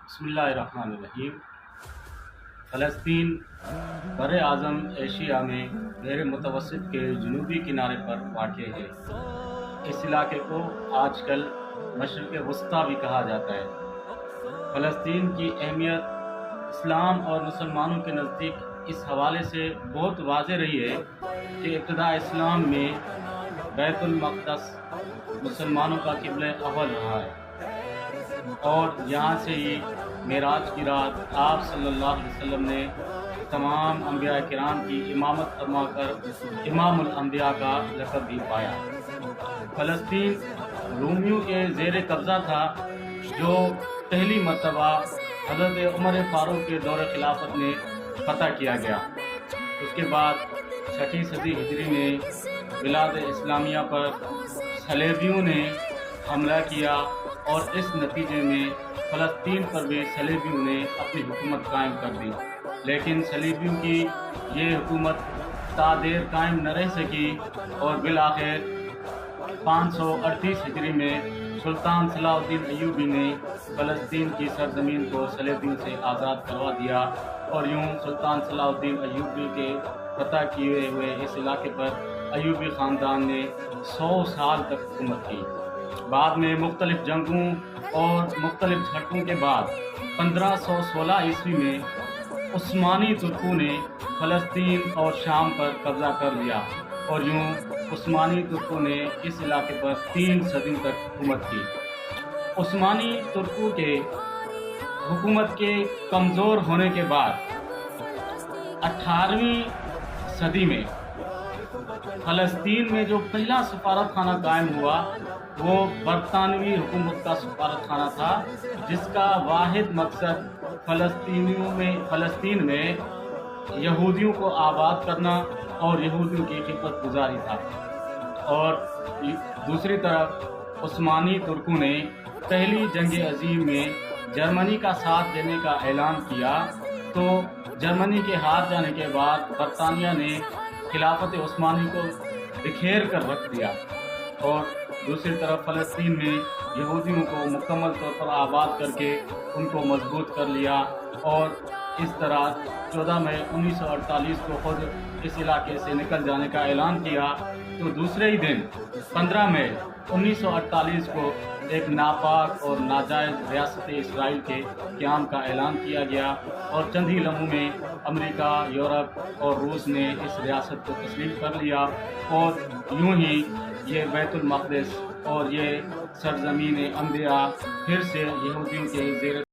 بسم اللہ الرحمن الرحیم۔ فلسطین بر اعظم ایشیا میں بحر متوسط کے جنوبی کنارے پر واقع ہے۔ اس علاقے کو آج کل مشرق وسطیٰ بھی کہا جاتا ہے۔ فلسطین کی اہمیت اسلام اور مسلمانوں کے نزدیک اس حوالے سے بہت واضح رہی ہے کہ ابتداء اسلام میں بیت المقدس مسلمانوں کا قبلہ اول رہا ہے، اور یہاں سے ہی معراج کی رات آپ صلی اللہ علیہ وسلم نے تمام انبیاء کرام کی امامت فرما کر امام الانبیاء کا لقب بھی پایا۔ فلسطین رومیوں کے زیر قبضہ تھا، جو پہلی مرتبہ حضرت عمر فاروق کے دور خلافت میں فتح کیا گیا۔ اس کے بعد 6 صدی ہجری میں بلاد اسلامیہ پر صلیبیوں نے حملہ کیا، اور اس نتیجے میں فلسطین پر بھی صلیبیوں نے اپنی حکومت قائم کر دی، لیکن صلیبیوں کی یہ حکومت تا دیر قائم نہ رہ سکی، اور بالآخر 538 ہجری میں سلطان صلاح الدین ایوبی نے فلسطین کی سرزمین کو صلیبیوں سے آزاد کروا دیا، اور یوں سلطان صلاح الدین ایوبی کے فتح کیے ہوئے اس علاقے پر ایوبی خاندان نے 100 سال تک حکومت کی۔ بعد میں مختلف جنگوں اور مختلف جھڑپوں کے بعد 1516 عیسوی میں عثمانی ترکوں نے فلسطین اور شام پر قبضہ کر لیا، اور یوں عثمانی ترکوں نے اس علاقے پر 3 صدیوں تک حکومت کی۔ عثمانی ترکوں کے حکومت کے کمزور ہونے کے بعد 18ویں صدی میں فلسطین میں جو پہلا سفارت خانہ قائم ہوا وہ برطانوی حکومت کا سفارت خانہ تھا، جس کا واحد مقصد فلسطین میں یہودیوں کو آباد کرنا اور یہودیوں کی خدمت گزاری تھا۔ اور دوسری طرف عثمانی ترکوں نے پہلی جنگ عظیم میں جرمنی کا ساتھ دینے کا اعلان کیا، تو جرمنی کے ہار جانے کے بعد برطانیہ نے خلافت عثمانی کو بکھیر کر رکھ دیا، اور دوسری طرف فلسطین میں یہودیوں کو مکمل طور پر آباد کر کے ان کو مضبوط کر لیا، اور اس طرح 14 مئی 1948 کو خود اس علاقے سے نکل جانے کا اعلان کیا۔ تو دوسرے ہی دن 15 مئی 1948 کو ایک ناپاک اور ناجائز ریاست اسرائیل کے قیام کا اعلان کیا گیا، اور چند ہی لمحوں میں امریکہ، یورپ اور روس نے اس ریاست کو تسلیم کر لیا، اور یوں ہی یہ بیت المقدس اور یہ سرزمین انبیاء پھر سے یہودیوں کے زیر